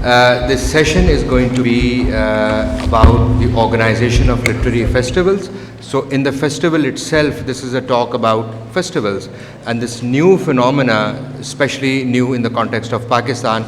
This session is going to be about the organization of literary festivals. So in the festival itself, this is a talk about festivals and this new phenomena, especially new in the context of Pakistan.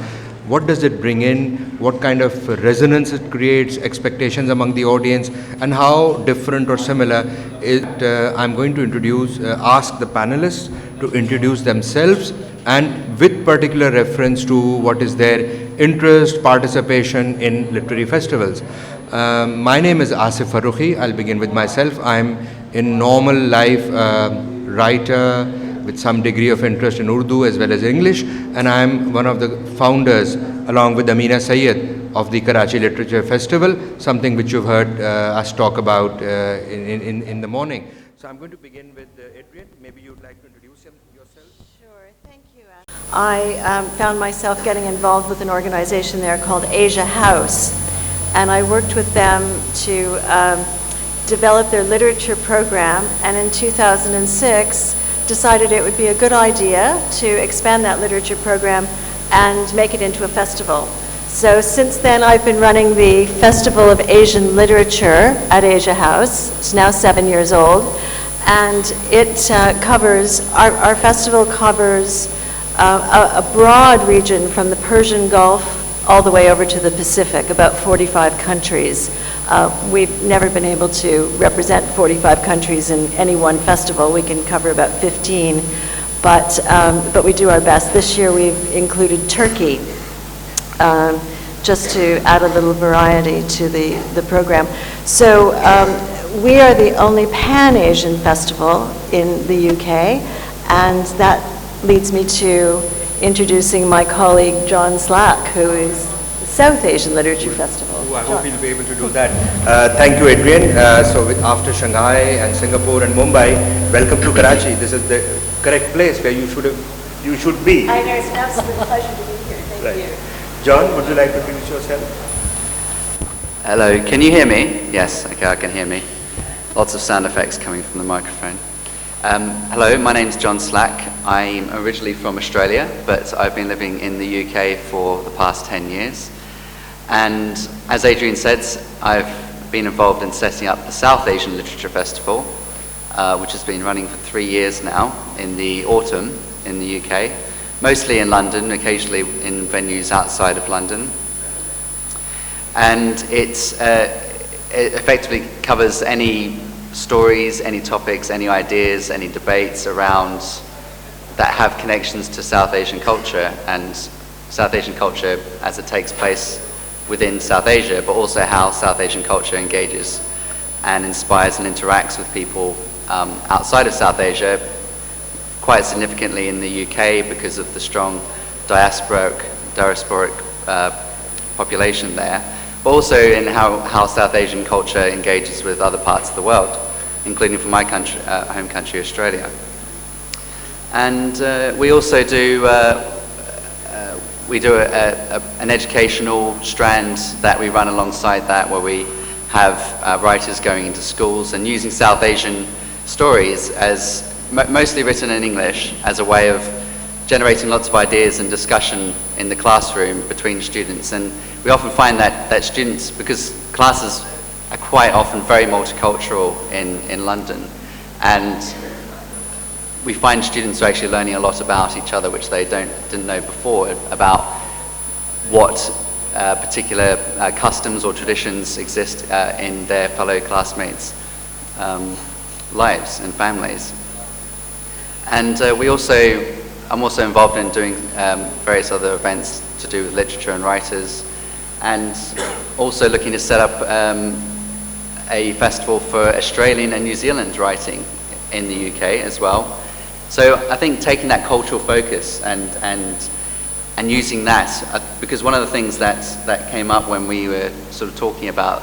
What does it bring in? What kind of resonance it creates, expectations among the audience, and how different or similar it, I'm going to ask the panelists to introduce themselves and with particular reference to what is their interest, participation in literary festivals. My name is Asif Farooqi. I'll begin with myself. I'm in normal life writer with some degree of interest in Urdu as well as English, and I'm one of the founders along with Amina Syed of the Karachi Literature Festival, something which you've heard us talk about in the morning. So I'm going to begin with Adrian. Maybe you'd like to introduce yourself. Sure, thank you. I found myself getting involved with an organization there called Asia House, and I worked with them to develop their literature program, and in 2006 decided it would be a good idea to expand that literature program and make it into a festival. So since then I've been running the Festival of Asian Literature at Asia House. It's now 7 years old, and it our festival covers a broad region from the Persian Gulf all the way over to the Pacific, about 45 countries. We've never been able to represent 45 countries in any one festival. We can cover about 15, but we do our best. This year we've included Turkey, just to add a little variety to the program. So we are the only Pan-Asian festival in the UK, and that leads me to introducing my colleague John Slack, who is the South Asian Literature Festival. I hope you'll be able to do that. Thank you, Adrian. After Shanghai and Singapore and Mumbai, welcome to Karachi. This is the correct place where you should be. I know, it's an absolute pleasure to be here. Thank you. John, would you like to introduce yourself? Hello, can you hear me? Yes, okay, I can hear me. Lots of sound effects coming from the microphone. Hello, my name's John Slack. I'm originally from Australia, but I've been living in the UK for the past 10 years. And as Adrian said, I've been involved in setting up the South Asian Literature Festival, which has been running for 3 years now in the autumn in the UK, mostly in London, occasionally in venues outside of London. And it effectively covers any stories, any topics, any ideas, any debates around that have connections to South Asian culture and South Asian culture as it takes place within South Asia, but also how South Asian culture engages and inspires and interacts with people outside of South Asia, quite significantly in the UK because of the strong diasporic population there, but also in how South Asian culture engages with other parts of the world, including from my country, home country, Australia. And we also do an educational strand that we run alongside that, where we have writers going into schools and using South Asian stories as mostly written in English as a way of generating lots of ideas and discussion in the classroom between students. And we often find that students, because classes are quite often very multicultural in London, and we find students are actually learning a lot about each other, which they didn't know before, about what particular customs or traditions exist in their fellow classmates' lives and families. And I'm also involved in doing various other events to do with literature and writers, and also looking to set up a festival for Australian and New Zealand writing in the UK as well. So I think taking that cultural focus and using that, because one of the things that came up when we were sort of talking about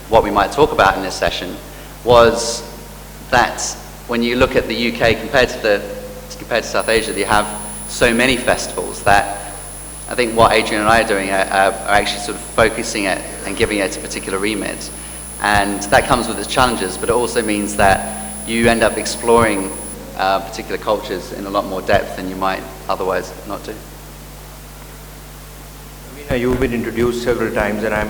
what we might talk about in this session was that when you look at the UK compared to South Asia, you have so many festivals that I think what Adrian and I are doing are actually sort of focusing it and giving it a particular remit. And that comes with its challenges, but it also means that you end up exploring particular cultures in a lot more depth than you might otherwise not do. You've been introduced several times, and I'm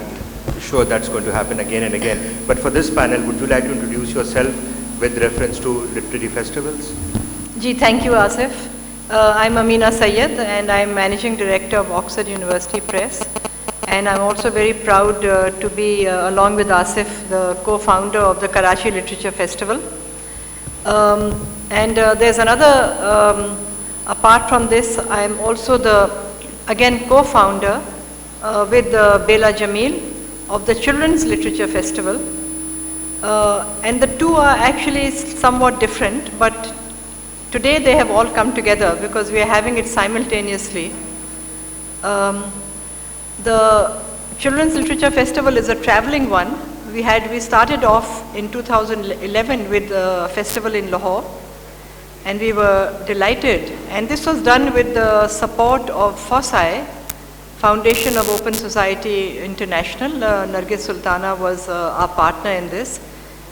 sure that's going to happen again and again. But for this panel, would you like to introduce yourself with reference to literary festivals? Ji, thank you, Asif. I'm Amina Syed, and I'm Managing Director of Oxford University Press. And I'm also very proud to be, along with Asif, the co-founder of the Karachi Literature Festival. There's another, apart from this, I'm also the, again, co-founder with Bela Jamil of the Children's Literature Festival. And the two are actually somewhat different, but today they have all come together because we are having it simultaneously. The Children's Literature Festival is a traveling one. We started off in 2011 with a festival in Lahore, and we were delighted. And this was done with the support of FOSSAI, Foundation of Open Society International. Nargis Sultana was our partner in this.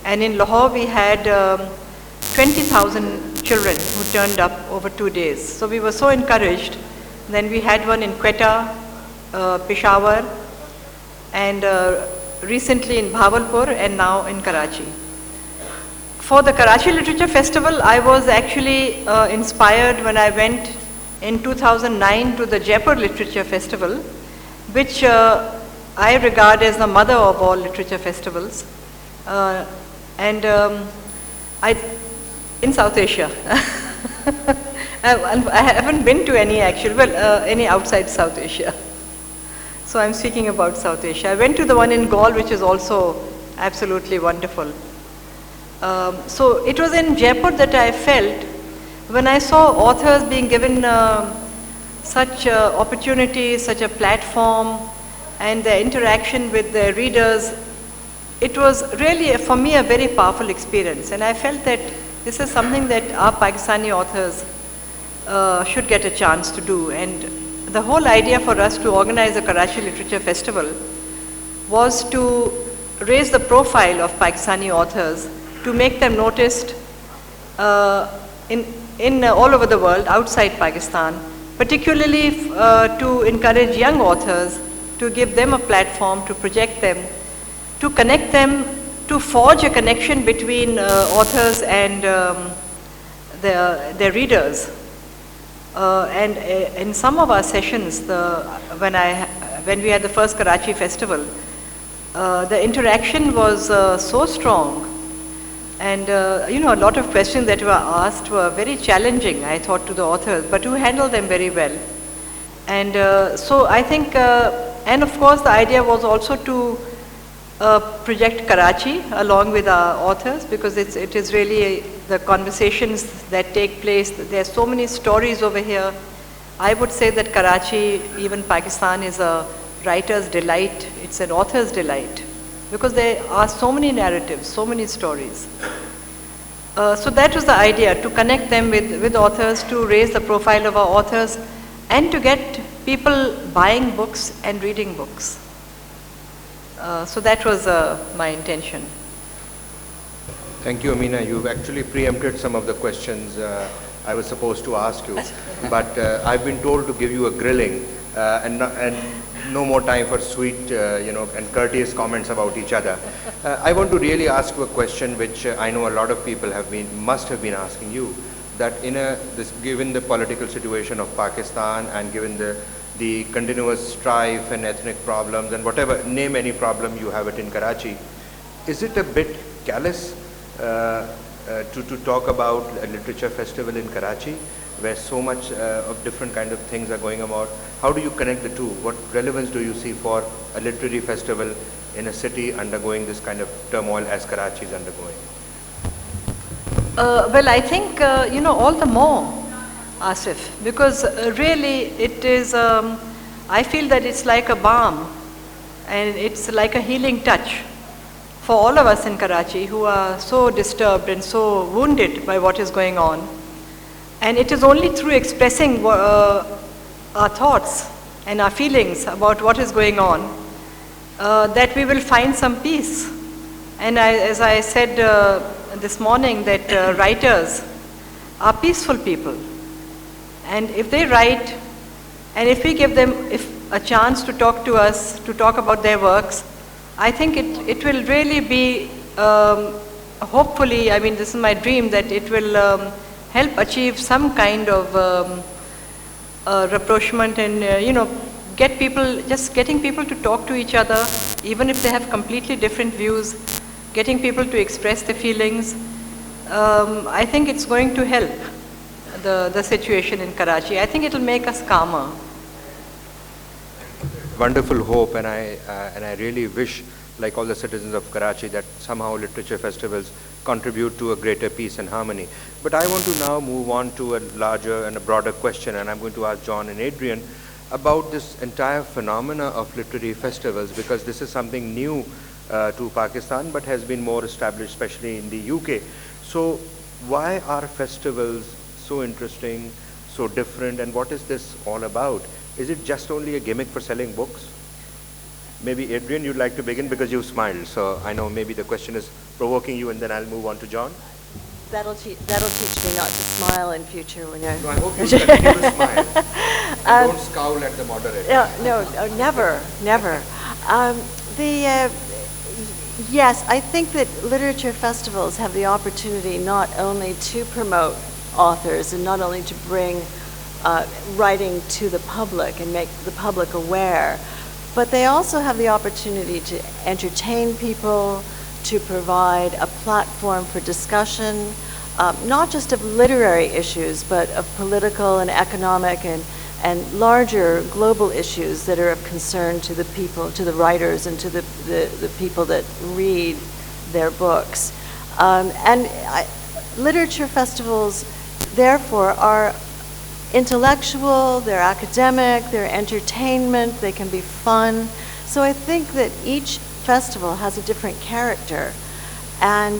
And in Lahore we had 20,000 children who turned up over 2 days. So we were so encouraged. Then we had one in Quetta, Peshawar, and recently in Bhavalpur, and now in Karachi. For the Karachi Literature Festival, I was actually inspired when I went in 2009 to the Jaipur Literature Festival, which I regard as the mother of all literature festivals. In South Asia. I haven't been to any actually, any outside South Asia. So I'm speaking about South Asia. I went to the one in Gaul, which is also absolutely wonderful. So it was in Jaipur that I felt, when I saw authors being given such opportunities, such a platform, and their interaction with their readers, it was really, for me, a very powerful experience. And I felt that this is something that our Pakistani authors should get a chance to do. And the whole idea for us to organize a Karachi Literature Festival was to raise the profile of Pakistani authors, to make them noticed in all over the world, outside Pakistan, particularly to encourage young authors, to give them a platform, to project them, to connect them, to forge a connection between authors and their readers. And in some of our sessions, when we had the first Karachi Festival, the interaction was so strong. And a lot of questions that were asked were very challenging, I thought, to the authors, but who handled them very well. And so I think, and of course the idea was also to project Karachi along with our authors, because it is really the conversations that take place. There are so many stories over here. I would say that Karachi, even Pakistan, is a writer's delight. It's an author's delight, because there are so many narratives, so many stories. So that was the idea, to connect them with authors, to raise the profile of our authors, and to get people buying books and reading books. So that was my intention. Thank you, Amina. You've actually preempted some of the questions I was supposed to ask you. But I've been told to give you a grilling and no more time for sweet, and courteous comments about each other. I want to really ask you a question which I know a lot of people must have been asking you. That given the political situation of Pakistan, and given the continuous strife and ethnic problems and whatever, name any problem you have it in Karachi, is it a bit callous to talk about a literature festival in Karachi, where so much of different kind of things are going about? How do you connect the two? What relevance do you see for a literary festival in a city undergoing this kind of turmoil as Karachi is undergoing? Well, I think, all the more, Asif, because really it is, I feel that it's like a balm, and it's like a healing touch for all of us in Karachi who are so disturbed and so wounded by what is going on. And it is only through expressing our thoughts and our feelings about what is going on that we will find some peace. And as I said this morning, that writers are peaceful people. And if they write, and if we give them a chance to talk to us, to talk about their works. I think it will really be, hopefully, I mean, this is my dream, that it will help achieve some kind of rapprochement and, getting people to talk to each other, even if they have completely different views, getting people to express their feelings. I think it's going to help the situation in Karachi. I think it will make us calmer. Wonderful hope, and I really wish, like all the citizens of Karachi, that somehow literature festivals contribute to a greater peace and harmony. But I want to now move on to a larger and a broader question, and I'm going to ask John and Adrian about this entire phenomena of literary festivals, because this is something new to Pakistan, but has been more established, especially in the UK. So why are festivals so interesting, so different, and what is this all about? Is it just only a gimmick for selling books? Maybe Adrian, you'd like to begin because you smiled. So I know maybe the question is provoking you, and then I'll move on to John. That'll teach me not to smile in future when you're... No, I hope you continue to smile. And don't scowl at the moderator. No, never. Yes, I think that literature festivals have the opportunity not only to promote authors and not only to bring writing to the public and make the public aware, but they also have the opportunity to entertain people, to provide a platform for discussion, not just of literary issues, but of political and economic and larger global issues that are of concern to the people, to the writers, and to the people that read their books. Literature festivals, therefore, are intellectual, they're academic, they're entertainment, they can be fun. So I think that each festival has a different character, and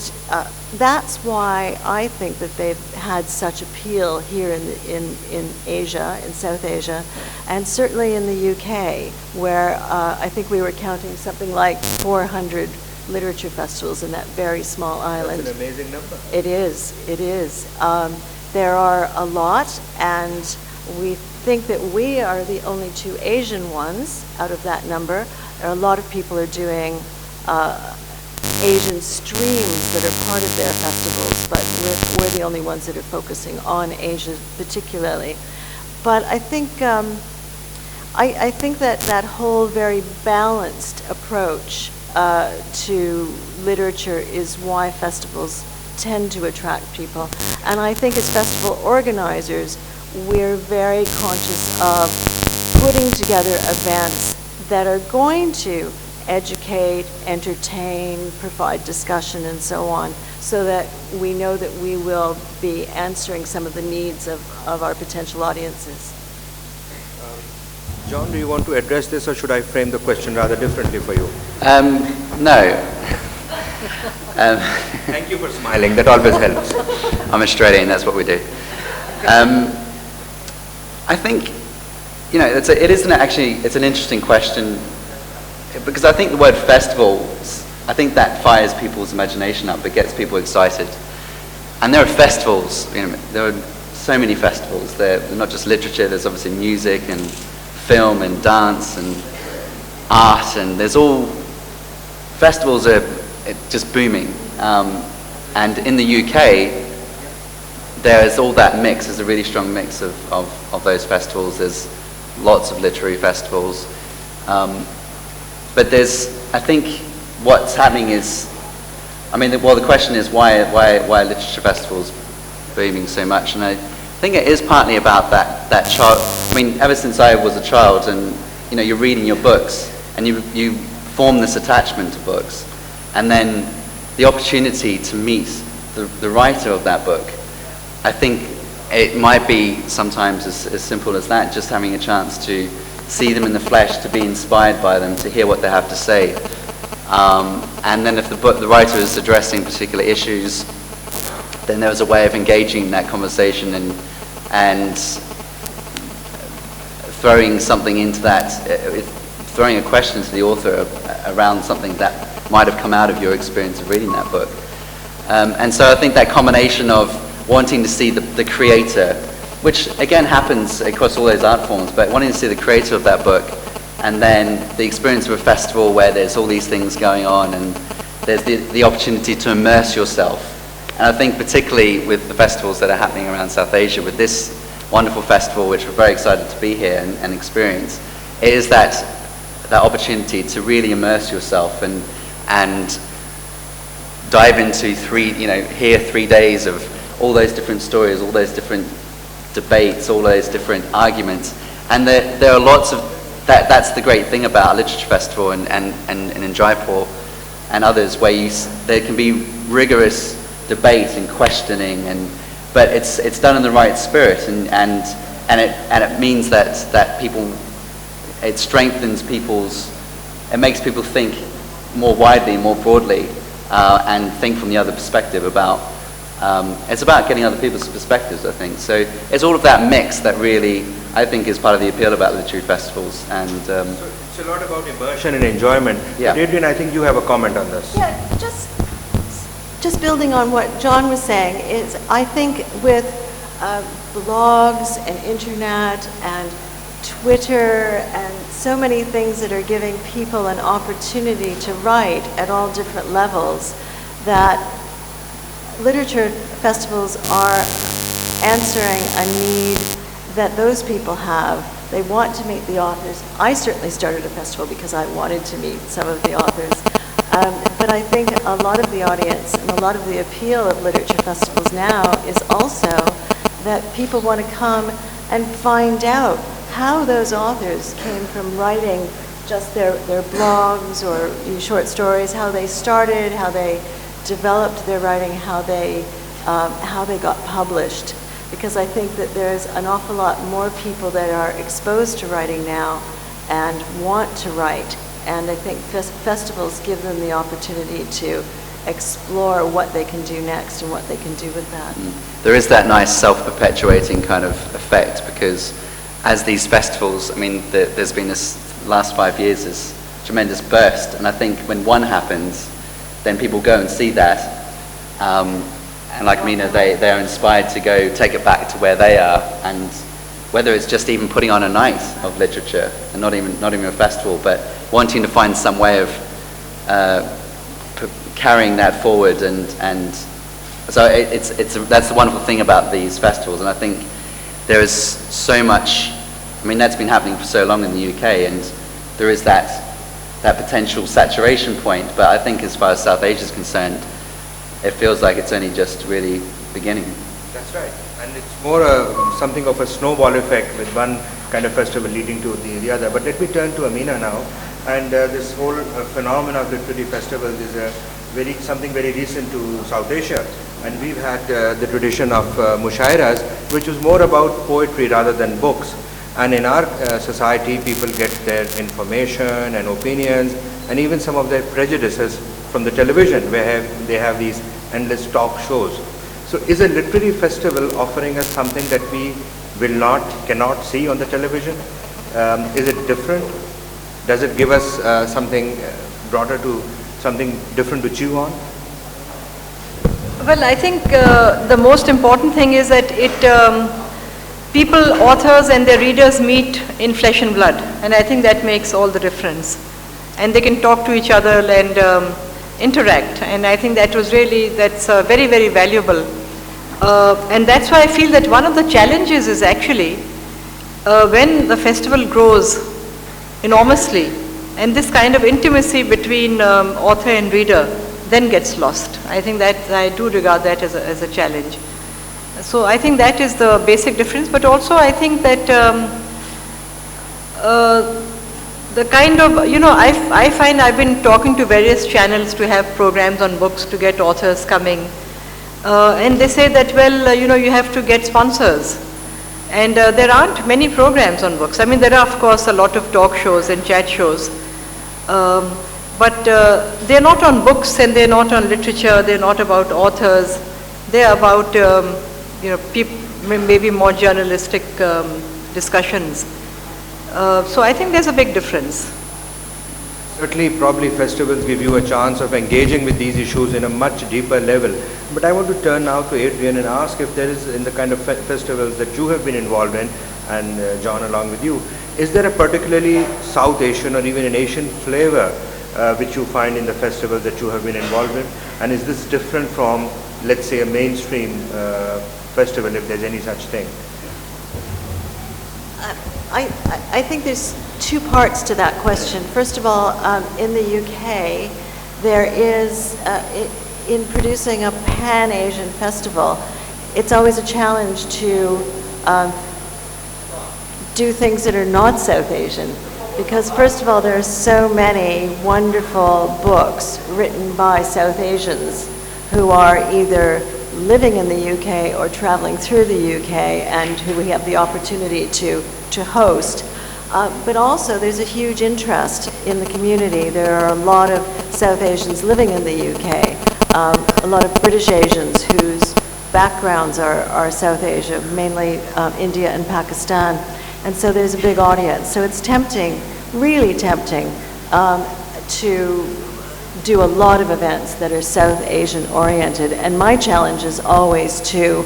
that's why I think that they've had such appeal here in Asia, in South Asia, and certainly in the UK, where I think we were counting something like 400 literature festivals in that very small island. That's an amazing number. It is. There are a lot, and we think that we are the only two Asian ones out of that number. There are a lot of people are doing Asian streams that are part of their festivals, but we're the only ones that are focusing on Asia particularly. But I think I think that whole very balanced approach to literature is why festivals tend to attract people. And I think as festival organizers, we're very conscious of putting together events that are going to educate, entertain, provide discussion, and so on, so that we know that we will be answering some of the needs of our potential audiences. John, do you want to address this, or should I frame the question rather differently for you? No. Thank you for smiling. That always helps. I'm Australian, that's what we do. I think, it's an interesting question, because I think the word festivals, I think that fires people's imagination up, it gets people excited. And there are festivals, there are so many festivals. They're not just literature, there's obviously music and film and dance and art, and festivals are just booming. And in the UK, there's all that mix. There's a really strong mix of those festivals. There's lots of literary festivals. But I think what's happening is, the question is why literature festivals booming so much? And I think it is partly about that child. Ever since I was a child, and you're reading your books, and you form this attachment to books, and then the opportunity to meet the writer of that book. I think it might be sometimes as simple as that, just having a chance to see them in the flesh, to be inspired by them, to hear what they have to say. And then if the writer is addressing particular issues, then there's a way of engaging in that conversation and throwing something into that, throwing a question to the author around something that might have come out of your experience of reading that book. And so I think that combination of wanting to see the creator, which again happens across all those art forms, but wanting to see the creator of that book and then the experience of a festival where there's all these things going on, and there's the opportunity to immerse yourself. And I think particularly with the festivals that are happening around South Asia, with this wonderful festival, which we're very excited to be here and experience, it is that opportunity to really immerse yourself and dive into hear 3 days of all those different stories, all those different debates, all those different arguments. And there are lots of, that's the great thing about a literature festival and in Jaipur and others, where there can be rigorous debate and questioning, but it's done in the right spirit, and it means that people, it strengthens it makes people think more widely, more broadly, and think from the other perspective about, it's about getting other people's perspectives, I think. So it's all of that mix that really, I think, is part of the appeal about literary festivals. And So it's a lot about immersion and enjoyment. Yeah. But Adrian, I think you have a comment on this. Yeah, just building on what John was saying, is I think with blogs and internet and Twitter and so many things that are giving people an opportunity to write at all different levels, that literature festivals are answering a need that those people have. They want to meet the authors. I certainly started a festival because I wanted to meet some of the authors. But I think a lot of the audience and a lot of the appeal of literature festivals now is also that people want to come and find out how those authors came from writing just their blogs or short stories, how they started, how they developed their writing, how they got published. Because I think that there's an awful lot more people that are exposed to writing now and want to write. And I think festivals give them the opportunity to explore what they can do next and what they can do with that. there is that nice self-perpetuating kind of effect, because as these festivals, I mean, there's been this last 5 years, this tremendous burst, and I think when one happens, then people go and see that, and like Meena, they're inspired to go take it back to where they are, and whether it's just even putting on a night of literature, and not even a festival, but wanting to find some way of carrying that forward, and so that's the wonderful thing about these festivals. And I think there is so much, I mean, that's been happening for so long in the UK, and there is that potential saturation point, but I think as far as South Asia is concerned, it feels like it's only just really beginning. That's right. And it's more something of a snowball effect, with one kind of festival leading to the other. But let me turn to Ameena now. And this whole phenomenon of literary festivals is something very recent to South Asia. And we've had the tradition of mushairas, which was more about poetry rather than books. And in our society, people get their information and opinions and even some of their prejudices from the television, where they have these endless talk shows. So is a literary festival offering us something that we cannot see on the television? Is it different? Does it give us something broader something different to chew on? Well, I think the most important thing is that people, authors and their readers meet in flesh and blood, and I think that makes all the difference. And they can talk to each other and interact, and I think that's very, very valuable. And that's why I feel that one of the challenges is actually when the festival grows enormously, and this kind of intimacy between author and reader then gets lost. I think that I do regard that as a challenge. So I think that is the basic difference, but also I think that the kind of, I find I've been talking to various channels to have programs on books to get authors coming, and they say that, well, you have to get sponsors. And there aren't many programs on books. I mean, there are, of course, a lot of talk shows and chat shows, but they're not on books, and they're not on literature, they're not about authors. They're about, maybe more journalistic discussions. So I think there's a big difference. Certainly, probably festivals give you a chance of engaging with these issues in a much deeper level. But I want to turn now to Adrian and ask if there is, in the kind of festivals that you have been involved in, and John along with you, Is there a particularly South Asian or even an Asian flavor which you find in the festival that you have been involved in? And is this different from, let's say, a mainstream festival, if there's any such thing? I think there's two parts to that question. First of all, in the UK, there is, in producing a Pan-Asian festival, it's always a challenge to do things that are not South Asian. Because first of all, there are so many wonderful books written by South Asians who are either living in the UK or traveling through the UK and who we have the opportunity to host. But also there's a huge interest in the community. There are a lot of South Asians living in the UK, a lot of British Asians whose backgrounds are South Asia, mainly India and Pakistan. And so there's a big audience. So it's tempting, really tempting, to do a lot of events that are South Asian oriented. And my challenge is always to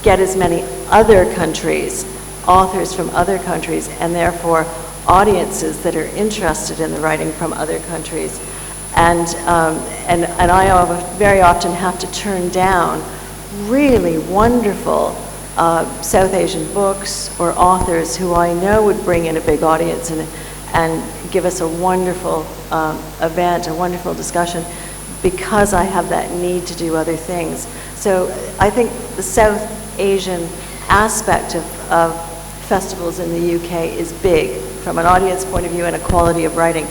get as many other countries, authors from other countries, and therefore audiences that are interested in the writing from other countries. And I very often have to turn down really wonderful South Asian books or authors who I know would bring in a big audience and give us a wonderful event, a wonderful discussion, because I have that need to do other things. So I think the South Asian aspect of festivals in the UK is big from an audience point of view and a quality of writing.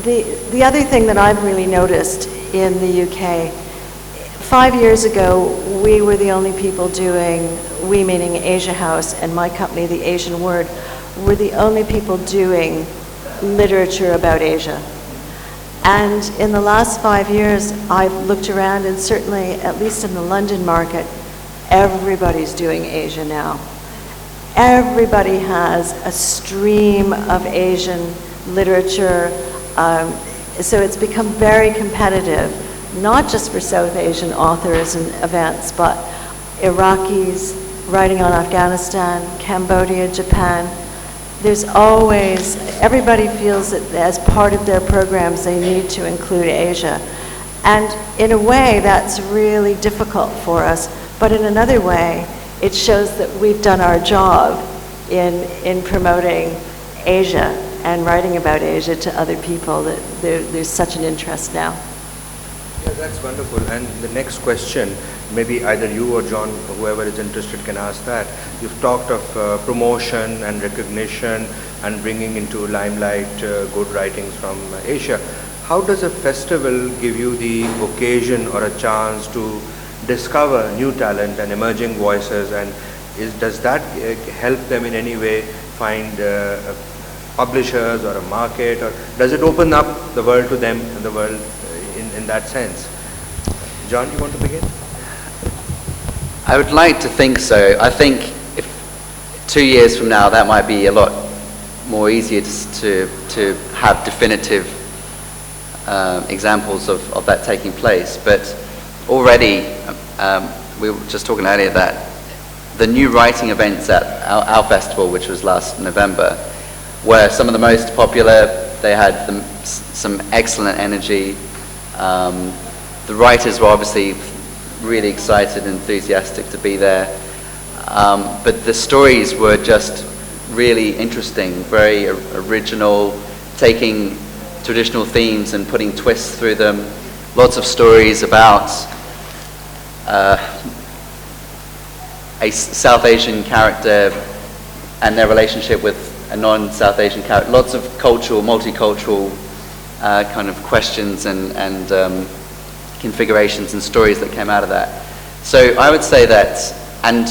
The other thing that I've really noticed in the UK, 5 years ago, we were the only people doing, we meaning Asia House and my company, The Asian Word, were the only people doing literature about Asia. And in the last 5 years, I've looked around, and certainly, at least in the London market, everybody's doing Asia now. Everybody has a stream of Asian literature, so it's become very competitive, not just for South Asian authors and events, but Iraqis writing on Afghanistan, Cambodia, Japan. There's always, everybody feels that as part of their programs they need to include Asia. And in a way that's really difficult for us, but in another way it shows that we've done our job in promoting Asia and writing about Asia to other people, that there's such an interest now. Yeah, that's wonderful. And the next question, maybe either you or John, or whoever is interested can ask that. You've talked of promotion and recognition and bringing into limelight good writings from Asia. How does a festival give you the occasion or a chance to discover new talent and emerging voices, and does that help them in any way find publishers or a market, or does it open up the world to them and the world in that sense? John, you want to begin? I would like to think so. I think if 2 years from now, that might be a lot more easier to have definitive examples of that taking place. But already, we were just talking earlier that the new writing events at our festival, which was last November, were some of the most popular. They had some excellent energy. The writers were obviously really excited and enthusiastic to be there. But the stories were just really interesting, very original, taking traditional themes and putting twists through them. Lots of stories about a South Asian character and their relationship with a non-South Asian character. Lots of cultural, multicultural kind of questions and configurations and stories that came out of that. So I would say that, and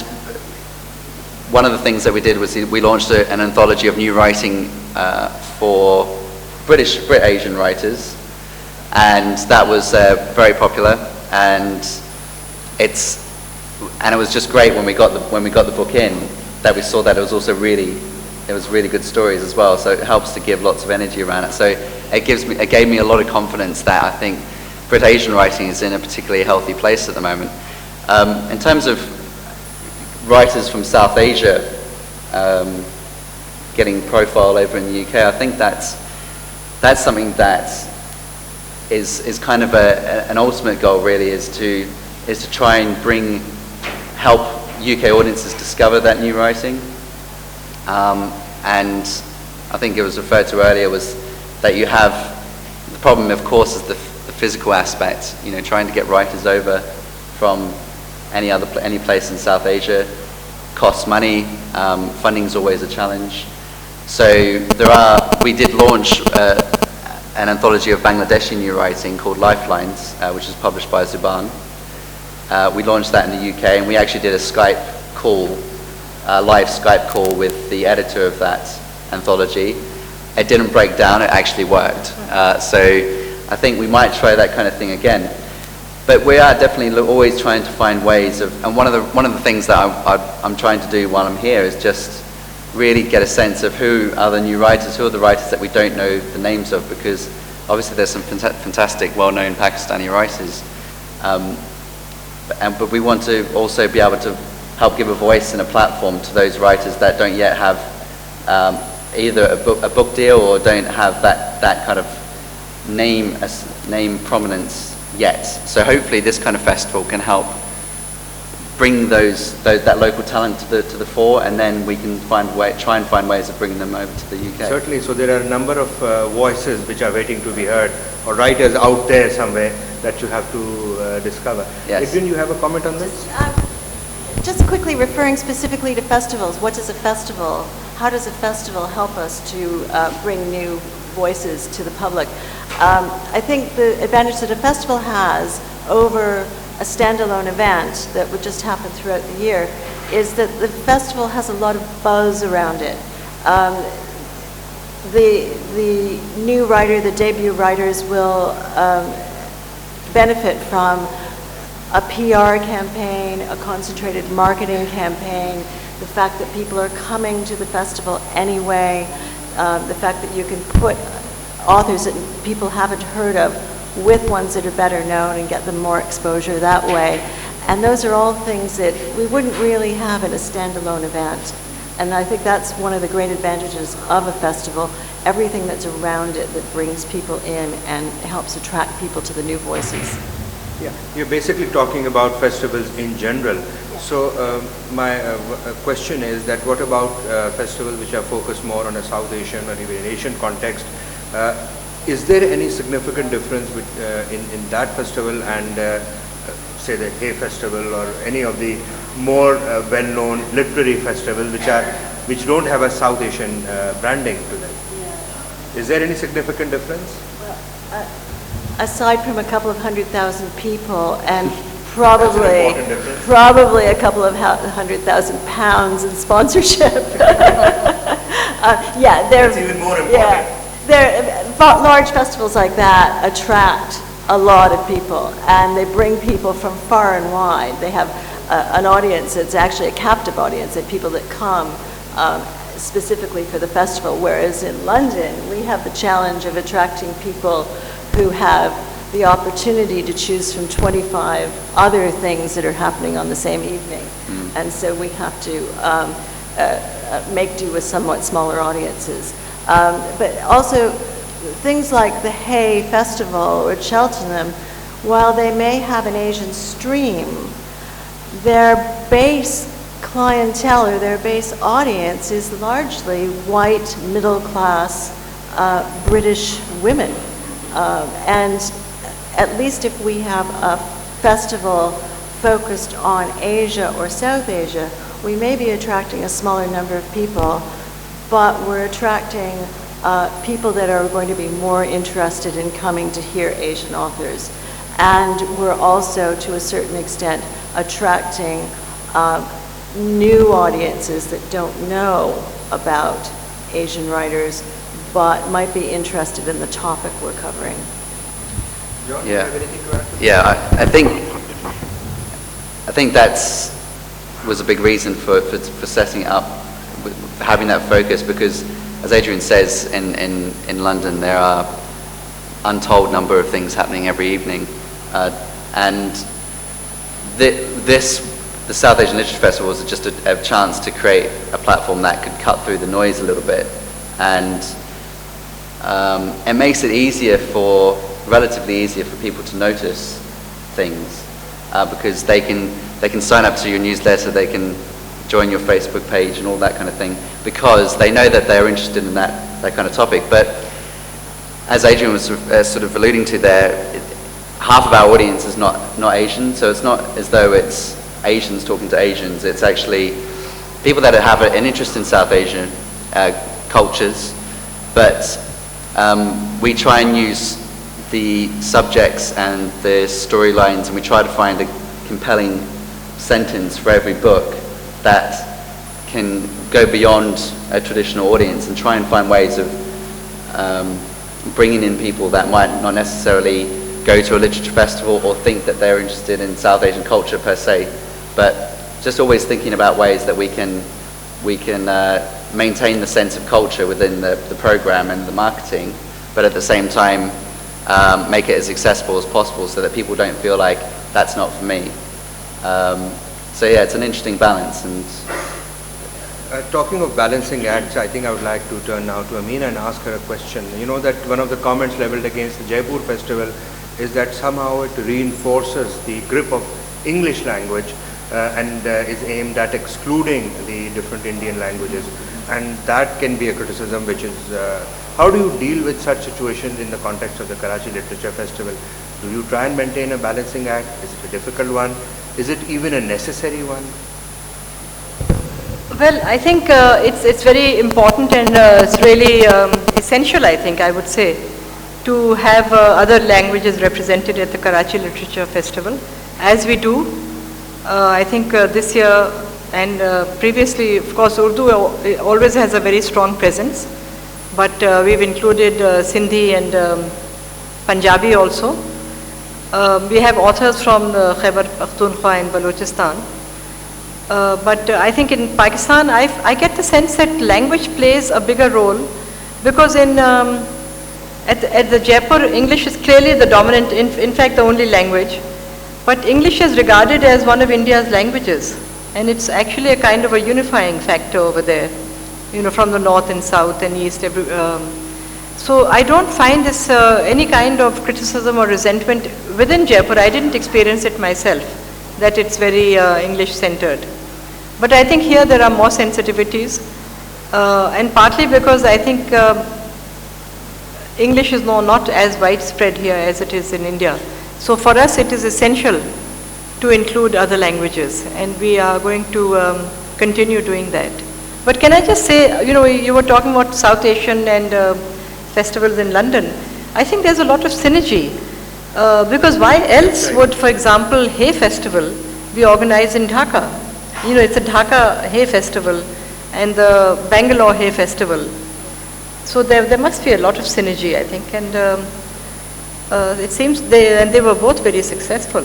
one of the things that we did was we launched an anthology of new writing for Brit-Asian writers, and that was very popular, and it was just great when we got the book in, that we saw that it was also really good stories as well. So it helps to give lots of energy around it. So it gave me a lot of confidence that I think Brit-Asian writing is in a particularly healthy place at the moment. In terms of writers from South Asia, getting profile over in the UK. I think that's something that is kind of an ultimate goal, really, is to try and help UK audiences discover that new writing. And I think it was referred to earlier was that you have the problem, of course, is the physical aspect. You know, trying to get writers over from any place in South Asia costs money. Funding is always a challenge. So we did launch an anthology of Bangladeshi new writing called Lifelines, which is published by Zuban. We launched that in the UK, and we actually did a live Skype call with the editor of that anthology. It didn't break down, it actually worked. So I think we might try that kind of thing again. But we are definitely always trying to find ways of, and one of the things that I'm trying to do while I'm here is just really get a sense of who are the new writers, who are the writers that we don't know the names of, because obviously there's some fantastic, well-known Pakistani writers. But we want to also be able to help give a voice and a platform to those writers that don't yet have either a book deal or don't have that kind of name prominence yet. So hopefully this kind of festival can help bring that local talent to the fore, and then we can try and find ways of bringing them over to the UK. Certainly. So there are a number of voices which are waiting to be heard, or writers out there somewhere that you have to discover. Yes. Adrian, you have a comment on this? Just quickly referring specifically to festivals, what is a festival? How does a festival help us to bring new voices to the public? I think the advantage that a festival has over a standalone event that would just happen throughout the year is that the festival has a lot of buzz around it. The new writer, the debut writers will benefit from a PR campaign, a concentrated marketing campaign, the fact that people are coming to the festival anyway, the fact that you can put authors that people haven't heard of with ones that are better known and get them more exposure that way. And those are all things that we wouldn't really have in a standalone event. And I think that's one of the great advantages of a festival, everything that's around it that brings people in and helps attract people to the new voices. Yeah, you're basically talking about festivals in general. So my question is that what about festivals which are focused more on a South Asian or even Asian context? Is there any significant difference in that festival and say the Hay Festival or any of the more well-known literary festivals which don't have a South Asian branding to them? Yeah. Is there any significant difference? Well, aside from a couple of 100,000 people and probably a couple of 100,000 pounds in sponsorship. Yeah, that's even more important. Large festivals like that attract a lot of people, and they bring people from far and wide. They have an audience that's actually a captive audience, of people that come specifically for the festival, whereas in London we have the challenge of attracting people who have the opportunity to choose from 25 other things that are happening on the same evening. And so we have to make do with somewhat smaller audiences. But also things like the Hay Festival or Cheltenham, while they may have an Asian stream, their base clientele or their base audience is largely white, middle-class British women. And at least if we have a festival focused on Asia or South Asia, we may be attracting a smaller number of people, but we're attracting people that are going to be more interested in coming to hear Asian authors. And we're also, to a certain extent, attracting new audiences that don't know about Asian writers, but might be interested in the topic we're covering. John, Yeah. do you have anything to add to that? Yeah, I think that's was a big reason for setting it up, for having that focus, because as Adrian says, in London there are untold number of things happening every evening, and this the South Asian Literature Festival was just a chance to create a platform that could cut through the noise a little bit, and it makes it relatively easier for people to notice things, because they can sign up to your newsletter, they can join your Facebook page and all that kind of thing, because they know that they're interested in that kind of topic. But as Adrian was sort of alluding to there, half of our audience is not Asian, so it's not as though it's Asians talking to Asians. It's actually people that have an interest in South Asian cultures, but we try and use the subjects and the storylines, and we try to find a compelling sentence for every book that can go beyond a traditional audience, and try and find ways of bringing in people that might not necessarily go to a literature festival or think that they're interested in South Asian culture per se, but just always thinking about ways that we can maintain the sense of culture within the program and the marketing, but at the same time make it as accessible as possible so that people don't feel like that's not for me. So yeah, it's an interesting balance. And talking of balancing acts, I think I would like to turn now to Ameena and ask her a question. You know that one of the comments leveled against the Jaipur Festival is that somehow it reinforces the grip of English language and is aimed at excluding the different Indian languages, and that can be a criticism which is, how do you deal with such situations in the context of the Karachi Literature Festival? Do you try and maintain a balancing act? Is it a difficult one? Is it even a necessary one? Well, I think it's very important, and it's really essential, I think, I would say, to have other languages represented at the Karachi Literature Festival, as we do. I think this year and previously, of course, Urdu always has a very strong presence, but we've included Sindhi and Punjabi also. We have authors from Khyber Pakhtunkhwa and Balochistan. But I think in Pakistan, I get the sense that language plays a bigger role, because at the Jaipur, English is clearly the dominant, in fact the only language, but English is regarded as one of India's languages, and it's actually a kind of a unifying factor over there, you know, from the north and south and east. So I don't find this any kind of criticism or resentment within Jaipur. I didn't experience it myself, that it's very English-centered. But I think here there are more sensitivities, and partly because I think English is not as widespread here as it is in India. So for us it is essential to include other languages, and we are going to continue doing that. But can I just say, you know, you were talking about South Asian and festivals in London. I think there's a lot of synergy, because why else would, for example, Hay Festival be organized in Dhaka? You know, it's a Dhaka Hay Festival and the Bangalore Hay Festival. So there must be a lot of synergy, I think, and it seems they were both very successful.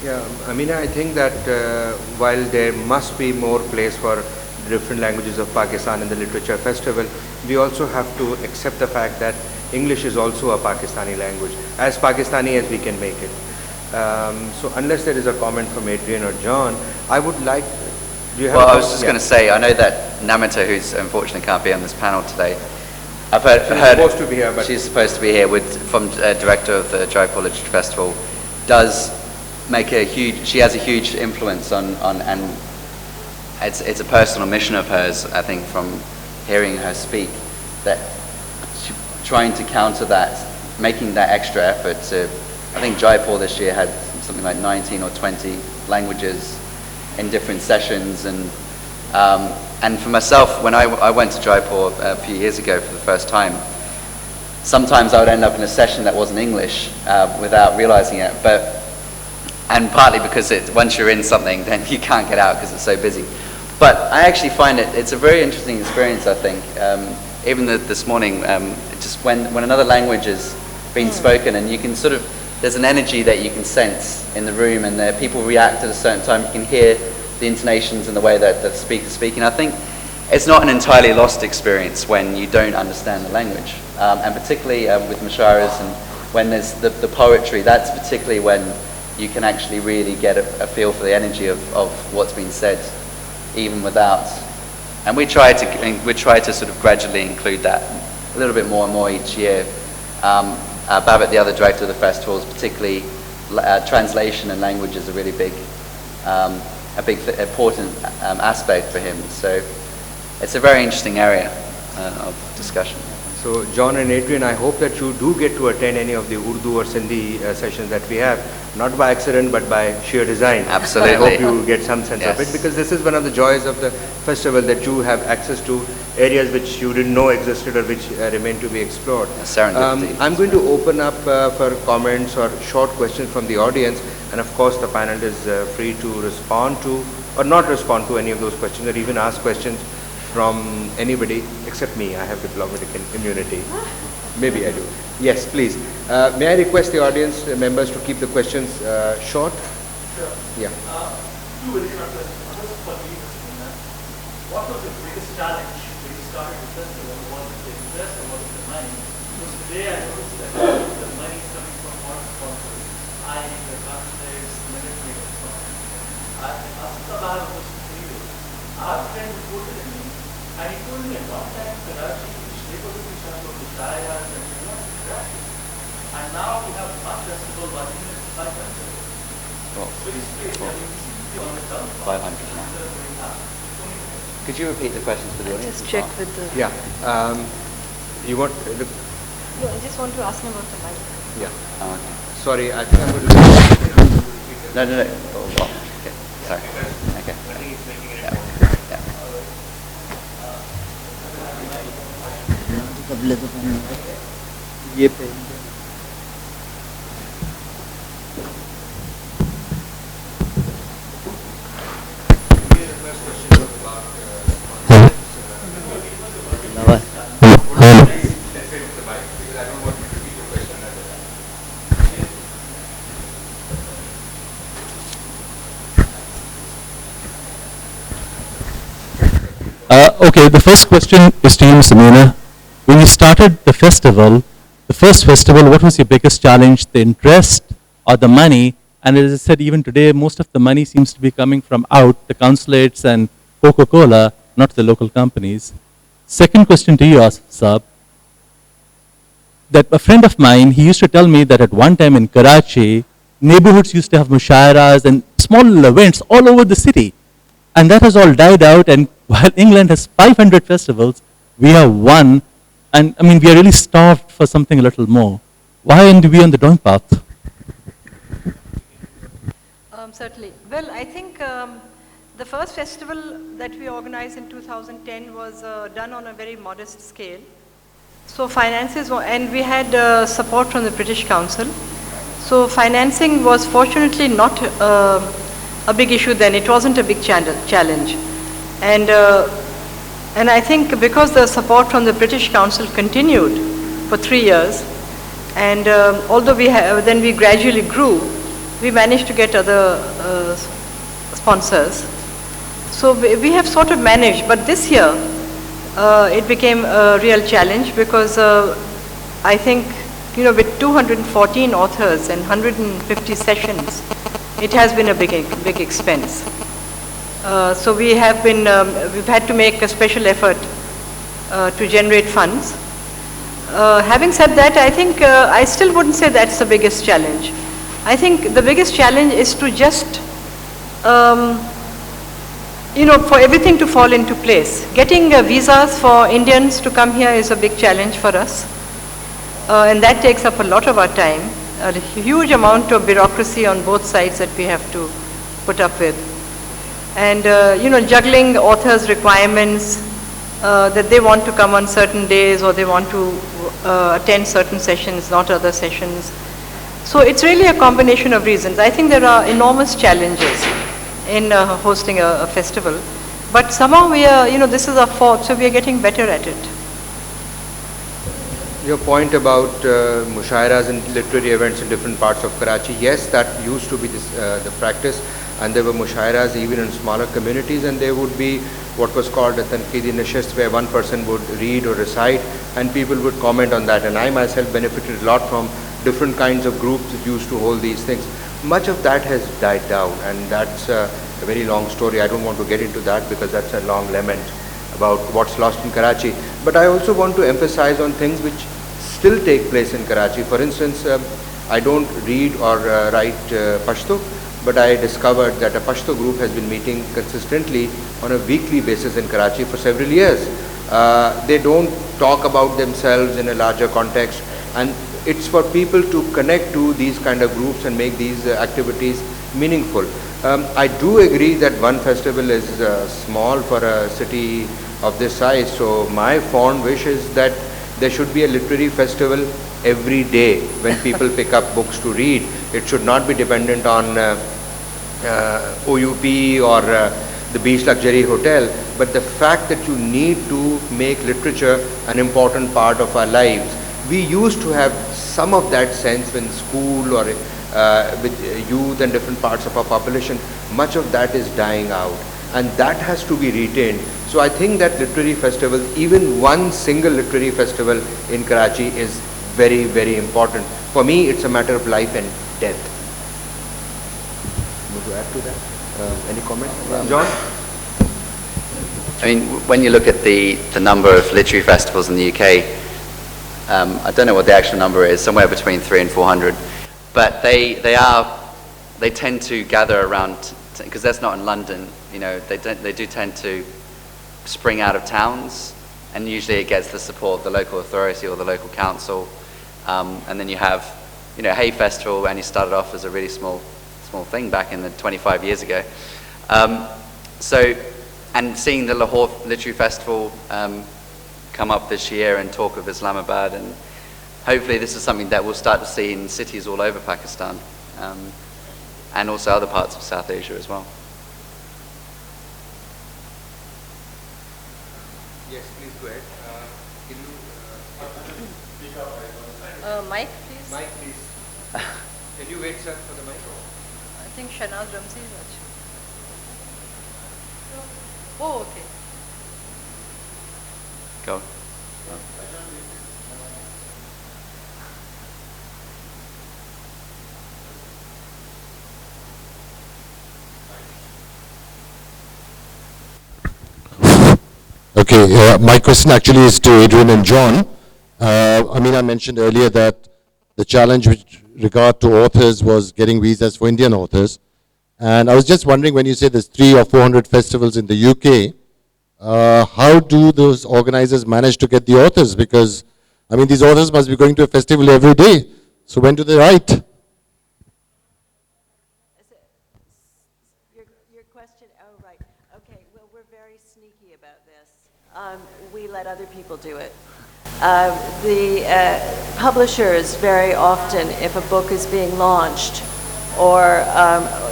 Yeah, Ameena, I think that while there must be more place for different languages of Pakistan in the Literature Festival, we also have to accept the fact that English is also a Pakistani language, as Pakistani as we can make it. So unless there is a comment from Adrian or John, I would like, do you have I was just going to say, I know that Namita, who's unfortunately can't be on this panel today, I've heard supposed to be here, but she's supposed to be here from director of the Jaipur Literature Festival, does make she has a huge influence on and it's a personal mission of hers, I think, from hearing her speak, that trying to counter that, making that extra effort to, I think Jaipur this year had something like 19 or 20 languages in different sessions, and for myself, when I went to Jaipur a few years ago for the first time, sometimes I would end up in a session that wasn't English without realizing it, and partly because once you're in something, then you can't get out because it's so busy. But I actually find it's a very interesting experience, I think. Even this morning, just when another language is being spoken, and you can sort of, there's an energy that you can sense in the room, and people react at a certain time. You can hear the intonations and the way that the speaker's speaking. I think it's not an entirely lost experience when you don't understand the language. And particularly with musha'iras and when there's the poetry, that's particularly when you can actually really get a feel for the energy of what's been said, even without. And we try to sort of gradually include that a little bit more and more each year. Babbitt, the other director of the festivals, particularly translation and language is a really big, important aspect for him. So it's a very interesting area of discussion. So John and Adrian, I hope that you do get to attend any of the Urdu or Sindhi sessions that we have, not by accident but by sheer design. Absolutely. I hope you get some sense of Yes. it, because this is one of the joys of the festival, that you have access to areas which you didn't know existed or which remain to be explored. Serendipity. I'm going to open up for comments or short questions from the audience, and of course the panel is free to respond to or not respond to any of those questions, or even ask questions from anybody except me. I have diplomatic immunity. Maybe I do. Yes, please. May I request the audience members to keep the questions short? Sure. Yeah. Two very short questions. First for you, Mr. What was the biggest challenge when you started the festival? Was it the interest or was it the money? Because today I noticed that the money is coming from foreign sponsors, i.e. the consulates, military and so on. I asked about this to you. Our friend reported to me, and he told me a long time in Karachi, which they were looking for the Shayas and Karachi. And now we have one festival running in 500. Very straight, I mean, this is on the top. 500 now. Could you repeat the questions for the audience? Just as check well? with the, Yeah. You want? no, I just want to ask him about the mic. Yeah. Oh, okay. Sorry, I think I'm going to. No. Oh, well, okay. Sorry. Okay. Yeah. Yeah. ये पे Okay, the first question is to you, Ms. Amina. When you started the festival, the first festival, what was your biggest challenge, the interest or the money? And as I said, even today, most of the money seems to be coming from out, the consulates and Coca-Cola, not the local companies. Second question to you, Saab, that a friend of mine, he used to tell me that at one time in Karachi, neighborhoods used to have mushairas and small events all over the city. And that has all died out, and while England has 500 festivals, we have one, and I mean, we are really starved for something a little more. Why aren't we on the drawing path? Certainly. Well, I think the first festival that we organized in 2010 was done on a very modest scale. So finances were, and we had support from the British Council. So financing was fortunately not a big issue then. It wasn't a big challenge. And I think because the support from the British Council continued for 3 years, and although then we gradually grew, we managed to get other sponsors. So we have sort of managed, but this year it became a real challenge because I think, you know, with 214 authors and 150 sessions, it has been a big expense. So we have been, we've had to make a special effort to generate funds. Having said that, I think I still wouldn't say that's the biggest challenge. I think the biggest challenge is to just, you know, for everything to fall into place. Getting visas for Indians to come here is a big challenge for us. And that takes up a lot of our time, a huge amount of bureaucracy on both sides that we have to put up with. And, you know, juggling authors' requirements that they want to come on certain days or they want to attend certain sessions, not other sessions. So it's really a combination of reasons. I think there are enormous challenges in hosting a festival. But somehow we are, you know, this is our fourth, so we are getting better at it. Your point about mushairas and literary events in different parts of Karachi, yes, that used to be the practice, and there were mushairas even in smaller communities, and there would be what was called a tanqidi nashist, where one person would read or recite and people would comment on that, and I myself benefited a lot from different kinds of groups that used to hold these things. much of that has died down, and that's a very long story. I don't want to get into that because that's a long lament about what's lost in Karachi. But I also want to emphasize on things which still take place in Karachi. For instance, I don't read or write Pashto, but I discovered that a Pashto group has been meeting consistently on a weekly basis in Karachi for several years. They don't talk about themselves in a larger context, and it's for people to connect to these kind of groups and make these activities meaningful. I do agree that one festival is small for a city of this size, so my fond wish is that there should be a literary festival every day when people pick up books to read. It should not be dependent on OUP or the Beach Luxury Hotel, but the fact that you need to make literature an important part of our lives. We used to have some of that sense when school or with youth and different parts of our population. Much of that is dying out, and that has to be retained. So I think that literary festivals, even one single literary festival in Karachi, is very, very important. For me, it's a matter of life and death. Want to add to that? Any comment? John? I mean, when you look at the number of literary festivals in the UK, I don't know what the actual number is, somewhere between 300 and 400, but they tend to gather around, because that's not in London, you know, they do tend to spring out of towns, and usually it gets the support of the local authority or the local council, and then you have, you know, Hay Festival, and you started off as a really small thing back in the 25 years ago. And seeing the Lahore Literary Festival come up this year and talk of Islamabad, and hopefully this is something that we'll start to see in cities all over Pakistan, and also other parts of South Asia as well. Yes, please go ahead. Can you Mike, please. Mike, please. Can you wait, sir, for the mic? I think Shanaz Ramzi is watching. Oh, okay. Go. Okay, my question actually is to Adrian and John. I mentioned earlier that the challenge with regard to authors was getting visas for Indian authors. And I was just wondering, when you say there's 300 or 400 festivals in the UK, how do those organizers manage to get the authors? Because, I mean, these authors must be going to a festival every day. So when do they write? Your question, oh, right. Okay, well, we're very sneaky about this. We let other people do it. The publishers very often, if a book is being launched, or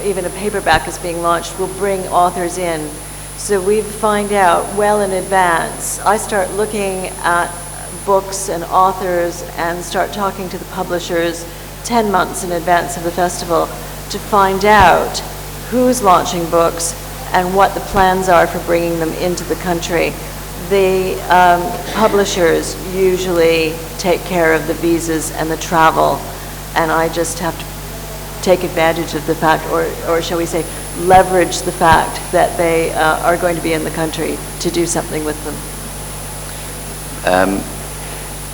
even a paperback is being launched, will bring authors in. So we find out well in advance. I start looking at books and authors and start talking to the publishers 10 months in advance of the festival to find out who's launching books and what the plans are for bringing them into the country. The publishers usually take care of the visas and the travel, and I just have to take advantage of the fact, or shall we say, leverage the fact that they are going to be in the country to do something with them.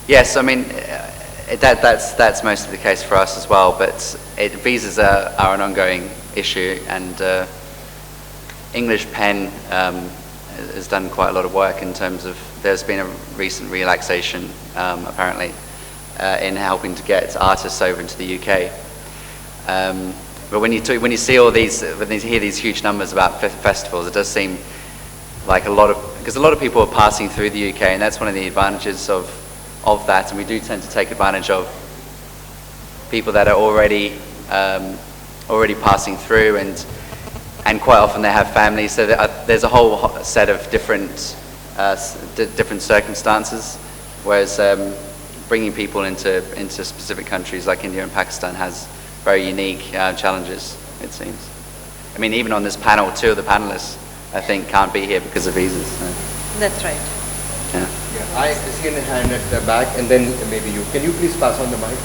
Yes, I mean, that's mostly the case for us as well, but visas are an ongoing issue, and English Pen has done quite a lot of work in terms of, there's been a recent relaxation, apparently, in helping to get artists over into the UK. But when you see all these, when you hear these huge numbers about festivals, it does seem like because a lot of people are passing through the UK, and that's one of the advantages of that, and we do tend to take advantage of people that are already passing through, and quite often they have families, so there's a whole set of different circumstances, whereas bringing people into specific countries like India and Pakistan has very unique challenges, it seems. I mean, even on this panel, 2 of the panelists, I think, can't be here because of visas. So. That's right. Yeah. Yeah, I see a hand at the back, and then maybe you. Can you please pass on the mic?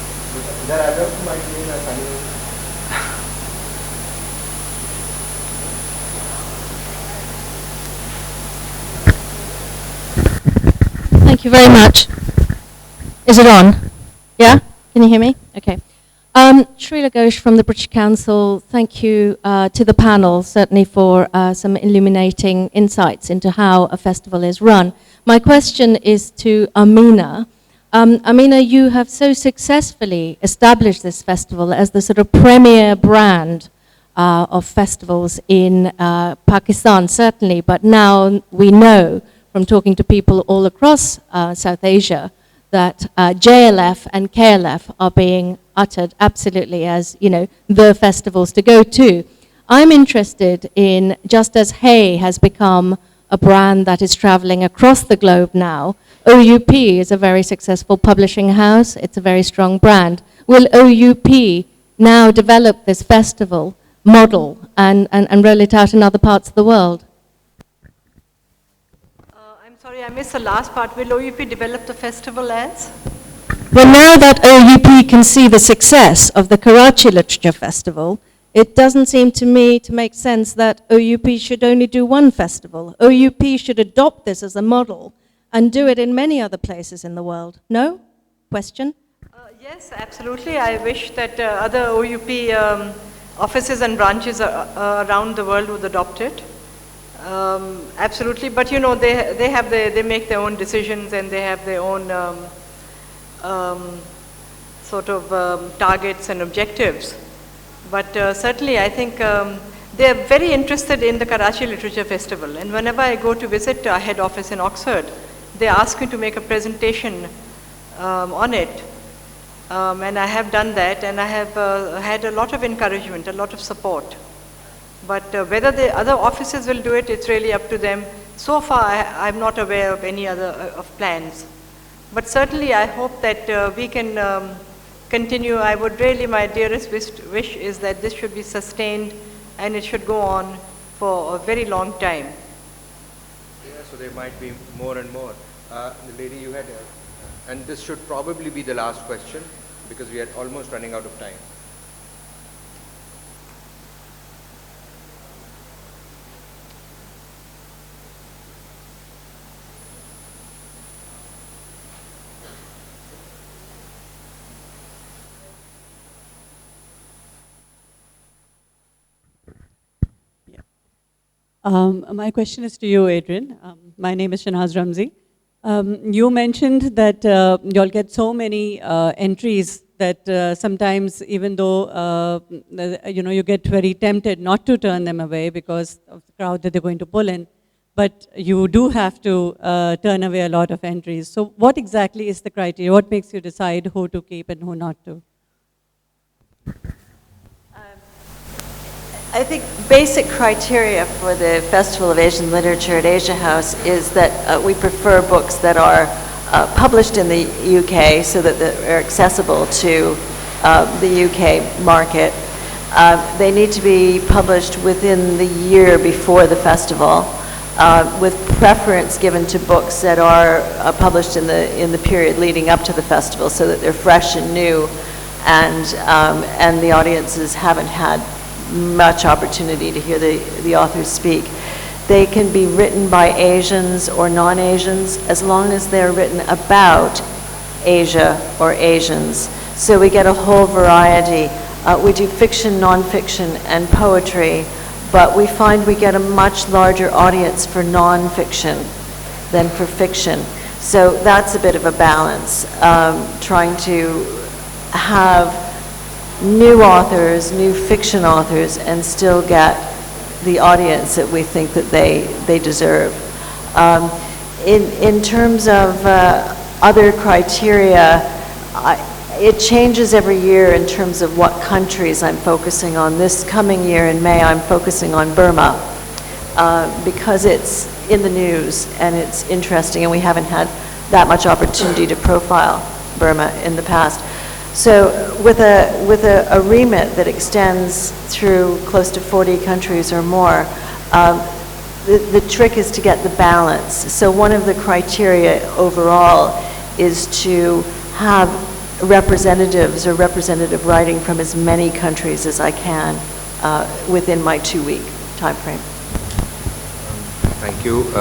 Thank you very much. Is it on? Yeah? Can you hear me? Okay. Srila Ghosh from the British Council, thank you to the panel, certainly for some illuminating insights into how a festival is run. My question is to Amina. Amina, you have so successfully established this festival as the sort of premier brand of festivals in Pakistan, certainly, but now we know from talking to people all across South Asia that JLF and KLF are being uttered absolutely as, you know, the festivals to go to. I'm interested in, just as Hay has become a brand that is traveling across the globe now, OUP is a very successful publishing house, it's a very strong brand. Will OUP now develop this festival model and roll it out in other parts of the world? I'm sorry, I missed the last part. Will OUP develop the festival as? Well, now that OUP can see the success of the Karachi Literature Festival, it doesn't seem to me to make sense that OUP should only do one festival. OUP should adopt this as a model and do it in many other places in the world. No? Question? Yes, absolutely. I wish that other OUP offices and branches around the world would adopt it. Absolutely, but you know, they make their own decisions and they have their own targets and objectives. But certainly I think they're very interested in the Karachi Literature Festival, and whenever I go to visit our head office in Oxford, they ask me to make a presentation on it. And I have done that, and I have had a lot of encouragement, a lot of support. But whether the other offices will do it, it's really up to them. So far, I'm not aware of any other plans. But certainly, I hope that we can continue. I would really, my dearest wish is that this should be sustained and it should go on for a very long time. Yeah, so there might be more and more. The lady you had, and this should probably be the last question because we are almost running out of time. My question is to you, Adrian. My name is Shanaz Ramzi. You mentioned that you'll get so many entries that sometimes, even though you get very tempted not to turn them away because of the crowd that they're going to pull in, but you do have to turn away a lot of entries. So what exactly is the criteria? What makes you decide who to keep and who not to? I think basic criteria for the Festival of Asian Literature at Asia House is that we prefer books that are published in the UK so that they're accessible to the UK market. They need to be published within the year before the festival, with preference given to books that are published in the period leading up to the festival so that they're fresh and new, and the audiences haven't had much opportunity to hear the authors speak. They can be written by Asians or non-Asians as long as they're written about Asia or Asians. So we get a whole variety. We do fiction, non-fiction, and poetry, but we find we get a much larger audience for non-fiction than for fiction. So that's a bit of a balance, trying to have new authors, new fiction authors, and still get the audience that we think that they deserve. In terms of other criteria, it changes every year in terms of what countries I'm focusing on. This coming year in May, I'm focusing on Burma because it's in the news and it's interesting, and we haven't had that much opportunity to profile Burma in the past. So with a remit that extends through close to 40 countries or more, the trick is to get the balance. So one of the criteria overall is to have representatives or representative writing from as many countries as I can within my 2-week time frame. Thank you.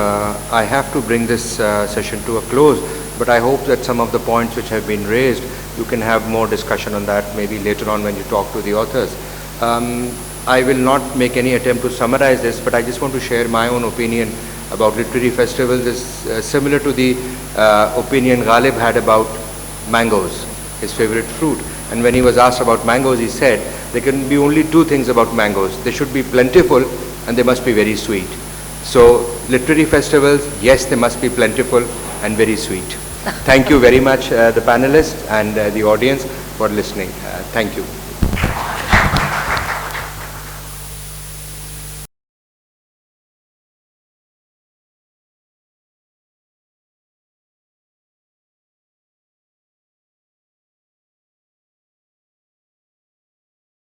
I have to bring this session to a close, but I hope that some of the points which have been raised, you can have more discussion on that maybe later on when you talk to the authors. I will not make any attempt to summarize this, but I just want to share my own opinion about literary festivals. Is similar to the opinion Ghalib had about mangoes, his favorite fruit. And when he was asked about mangoes, he said, there can be only two things about mangoes. They should be plentiful and they must be very sweet. So literary festivals, yes, they must be plentiful and very sweet. Thank you very much, the panelists and the audience for listening. Thank you.